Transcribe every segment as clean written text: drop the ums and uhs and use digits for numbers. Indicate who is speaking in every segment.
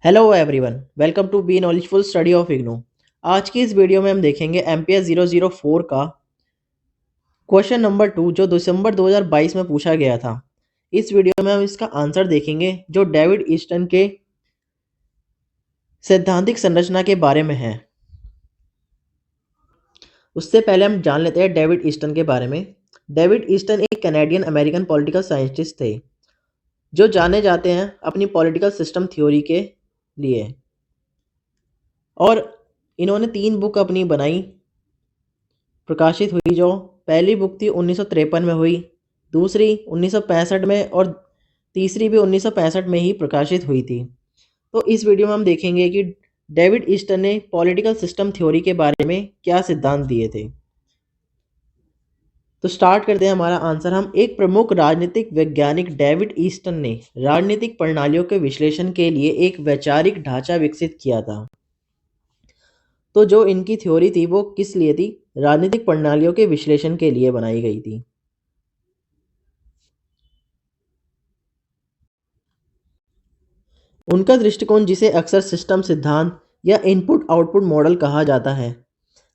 Speaker 1: Hello everyone, welcome to be knowledgeful study of IGNOU. आज की इस वीडियो में हम देखेंगे एमपीएस 004 का क्वेश्चन नंबर 2 जो दिसंबर 2022 में पूछा गया था। इस वीडियो में हम इसका आंसर देखेंगे जो डेविड ईस्टन के सैद्धांतिक संरचना के बारे में है। उससे पहले हम जान लेते हैं डेविड ईस्टन के बारे में। डेविड ईस्टन एक कैनेडियन अमेरिकन पॉलिटिकल साइंटिस्ट थे जो जाने जाते हैं अपनी पॉलिटिकल सिस्टम थ्योरी के लिए, और इन्होंने 3 बुक अपनी बनाई, प्रकाशित हुई। जो पहली बुक थी 1953 में हुई, दूसरी 1965 में और तीसरी भी 1965 में ही प्रकाशित हुई थी। तो इस वीडियो में हम देखेंगे कि डेविड ईस्टन ने पॉलिटिकल सिस्टम थ्योरी के बारे में क्या सिद्धांत दिए थे। तो स्टार्ट करते हैं हमारा आंसर। हम एक प्रमुख राजनीतिक वैज्ञानिक डेविड ईस्टन ने राजनीतिक प्रणालियों के विश्लेषण के लिए एक वैचारिक ढांचा विकसित किया था। तो जो इनकी थ्योरी थी वो किस लिए थी? राजनीतिक प्रणालियों के विश्लेषण के लिए बनाई गई थी। उनका दृष्टिकोण, जिसे अक्सर सिस्टम सिद्धांत या इनपुट आउटपुट मॉडल कहा जाता है,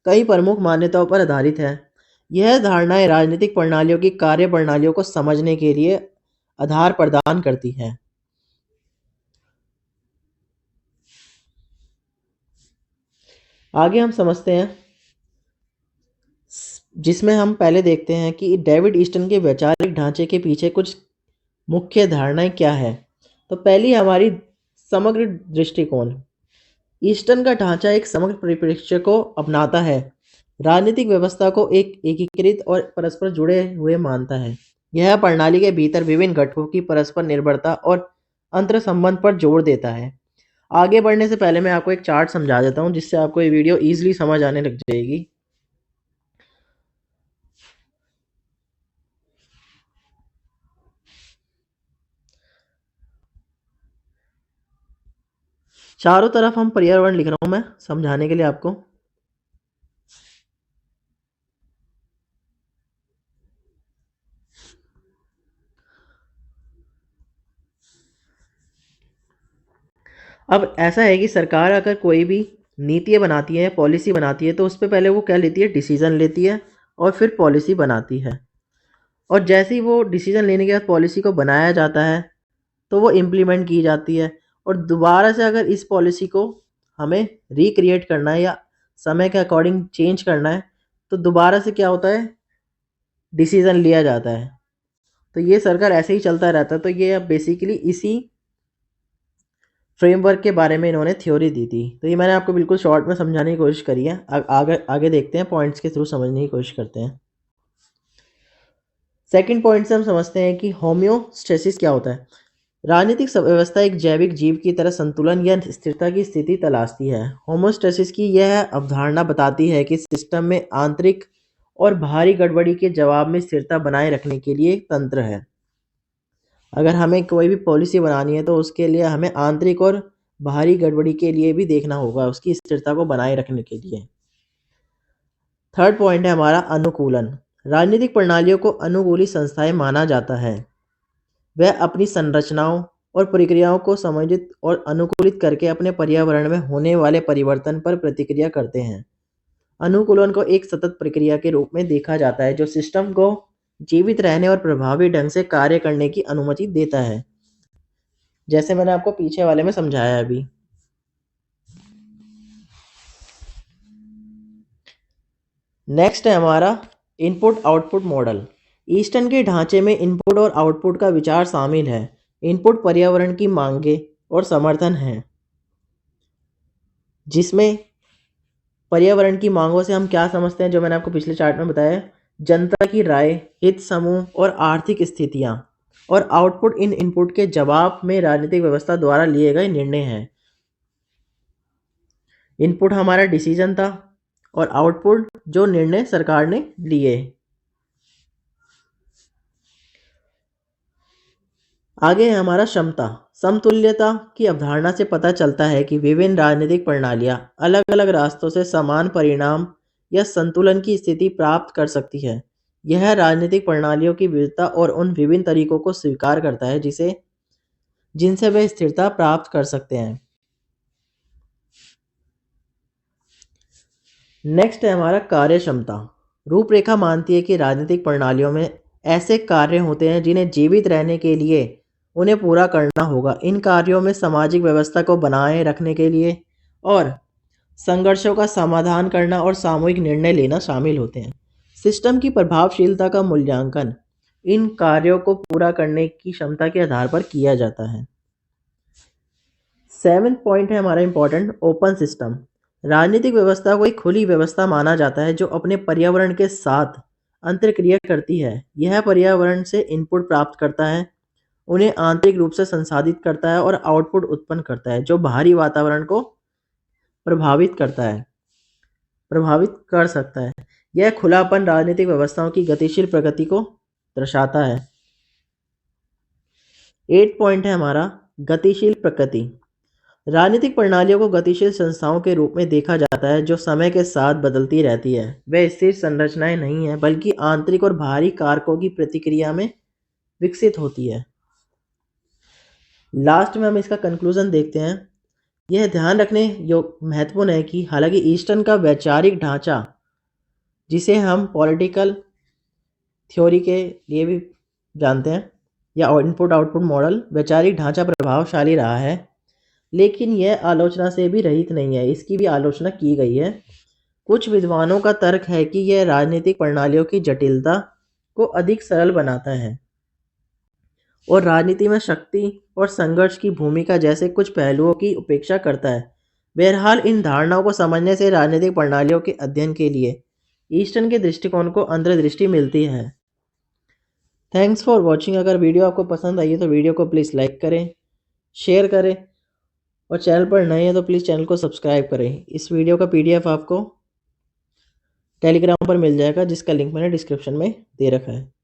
Speaker 1: कई प्रमुख मान्यताओं पर आधारित है। यह धारणाएं राजनीतिक प्रणालियों की कार्य प्रणालियों को समझने के लिए आधार प्रदान करती है। आगे हम समझते हैं, जिसमें हम पहले देखते हैं कि डेविड ईस्टन के वैचारिक ढांचे के पीछे कुछ मुख्य धारणाएं क्या है। तो पहली हमारी समग्र दृष्टिकोण। ईस्टन का ढांचा एक समग्र परिप्रेक्ष्य को अपनाता है, राजनीतिक व्यवस्था को एक एकीकृत और परस्पर जुड़े हुए मानता है। यह प्रणाली के भीतर विभिन्न घटकों की परस्पर निर्भरता और अंतर संबंध पर जोर देता है। आगे बढ़ने से पहले मैं आपको एक चार्ट समझा देता हूं, जिससे आपको ये वीडियो इजीली समझ आने लग जाएगी। चारों तरफ हम पर्यावरण लिख रहा हूं मैं समझाने के लिए आपको। अब ऐसा है कि सरकार अगर कोई भी नीतियाँ बनाती है, पॉलिसी बनाती है, तो उस पर पहले वो क्या लेती है? डिसीजन लेती है और फिर पॉलिसी बनाती है। और जैसे ही वो डिसीजन लेने के बाद पॉलिसी को बनाया जाता है तो वो इम्प्लीमेंट की जाती है। और दोबारा से अगर इस पॉलिसी को हमें रिक्रिएट करना है या समय के अकॉर्डिंग चेंज करना है तो दोबारा से क्या होता है? डिसीजन लिया जाता है। तो ये सर्कल ऐसे ही चलता रहता है। तो ये अब बेसिकली इसी फ्रेमवर्क के बारे में इन्होंने थ्योरी दी थी। तो ये मैंने आपको बिल्कुल शॉर्ट में समझाने की कोशिश करी है। आगे आगे देखते हैं, पॉइंट्स के थ्रू समझने की कोशिश करते हैं। सेकंड पॉइंट से हम समझते हैं कि होम्योस्टेसिस क्या होता है। राजनीतिक व्यवस्था एक जैविक जीव की तरह संतुलन या स्थिरता की स्थिति तलाशती है। होमोस्टेसिस की यह अवधारणा बताती है कि सिस्टम में आंतरिक और बाहरी गड़बड़ी के जवाब में स्थिरता बनाए रखने के लिए एक तंत्र है। अगर हमें कोई भी पॉलिसी बनानी है तो उसके लिए हमें आंतरिक और बाहरी गड़बड़ी के लिए भी देखना होगा, उसकी स्थिरता को बनाए रखने के लिए। थर्ड पॉइंट है हमारा अनुकूलन। राजनीतिक प्रणालियों को अनुकूली संस्थाएं माना जाता है। वह अपनी संरचनाओं और प्रक्रियाओं को समायोजित और अनुकूलित करके अपने पर्यावरण में होने वाले परिवर्तन पर प्रतिक्रिया करते हैं। अनुकूलन को एक सतत प्रक्रिया के रूप में देखा जाता है जो सिस्टम को जीवित रहने और प्रभावी ढंग से कार्य करने की अनुमति देता है, जैसे मैंने आपको पीछे वाले में समझाया अभी। नेक्स्ट है हमारा इनपुट आउटपुट मॉडल। ईस्टन के ढांचे में इनपुट और आउटपुट का विचार शामिल है। इनपुट पर्यावरण की मांगे और समर्थन है, जिसमें पर्यावरण की मांगों से हम क्या समझते हैं, जो मैंने आपको पिछले चार्ट में बताया, जनता की राय, हित समूह और आर्थिक स्थितियां। और आउटपुट इन इनपुट के जवाब में राजनीतिक व्यवस्था द्वारा लिए गए निर्णय हैं। इनपुट हमारा डिसीजन था और आउटपुट जो निर्णय सरकार ने लिए। आगे है हमारा क्षमता। समतुल्यता की अवधारणा से पता चलता है कि विभिन्न राजनीतिक प्रणालियां अलग अलग रास्तों से समान परिणाम या संतुलन की स्थिति प्राप्त कर सकती है। यह राजनीतिक प्रणालियों की विविधता और उन विभिन्न तरीकों को स्वीकार करता है जिनसे वे स्थिरता प्राप्त कर सकते हैं। नेक्स्ट है हमारा कार्य क्षमता। रूपरेखा मानती है कि राजनीतिक प्रणालियों में ऐसे कार्य होते हैं जिन्हें जीवित रहने के लिए उन्हें पूरा करना होगा। इन कार्यों में सामाजिक व्यवस्था को बनाए रखने के लिए और संघर्षों का समाधान करना और सामूहिक निर्णय लेना शामिल होते हैं। सिस्टम की प्रभावशीलता का मूल्यांकन इन कार्यों को पूरा करने की क्षमता के आधार पर किया जाता है। 7th पॉइंट है हमारा इम्पोर्टेंट, ओपन सिस्टम। राजनीतिक व्यवस्था को एक खुली व्यवस्था माना जाता है जो अपने पर्यावरण के साथ अंतर्क्रिया करती है। यह पर्यावरण से इनपुट प्राप्त करता है, उन्हें आंतरिक रूप से संसाधित करता है और आउटपुट उत्पन्न करता है जो बाहरी वातावरण को प्रभावित कर सकता है। यह खुलापन राजनीतिक व्यवस्थाओं की गतिशील प्रगति को दर्शाता है। 8 पॉइंट है हमारा गतिशील प्रकृति। राजनीतिक प्रणालियों को गतिशील संस्थाओं के रूप में देखा जाता है जो समय के साथ बदलती रहती है। वे स्थिर संरचनाएं नहीं हैं बल्कि आंतरिक और बाहरी कारकों की प्रतिक्रिया में विकसित होती है। लास्ट में हम इसका कंक्लूजन देखते हैं। यह ध्यान रखने योग्य महत्वपूर्ण है कि हालांकि ईस्टर्न का वैचारिक ढांचा, जिसे हम पॉलिटिकल थ्योरी के लिए भी जानते हैं, या इनपुट आउटपुट मॉडल वैचारिक ढांचा प्रभावशाली रहा है, लेकिन यह आलोचना से भी रहित नहीं है। इसकी भी आलोचना की गई है। कुछ विद्वानों का तर्क है कि यह राजनीतिक प्रणालियों की जटिलता को अधिक सरल बनाता है और राजनीति में शक्ति और संघर्ष की भूमिका जैसे कुछ पहलुओं की उपेक्षा करता है। बहरहाल इन धारणाओं को समझने से राजनीतिक प्रणालियों के अध्ययन के लिए ईस्टर्न के दृष्टिकोण को अंतर्दृष्टि मिलती है। Thanks for watching. अगर वीडियो आपको पसंद आई है तो वीडियो को प्लीज़ लाइक करें, शेयर करें और चैनल पर नए हैं तो प्लीज़ चैनल को सब्सक्राइब करें। इस वीडियो का PDF आपको टेलीग्राम पर मिल जाएगा जिसका लिंक मैंने डिस्क्रिप्शन में दे रखा है।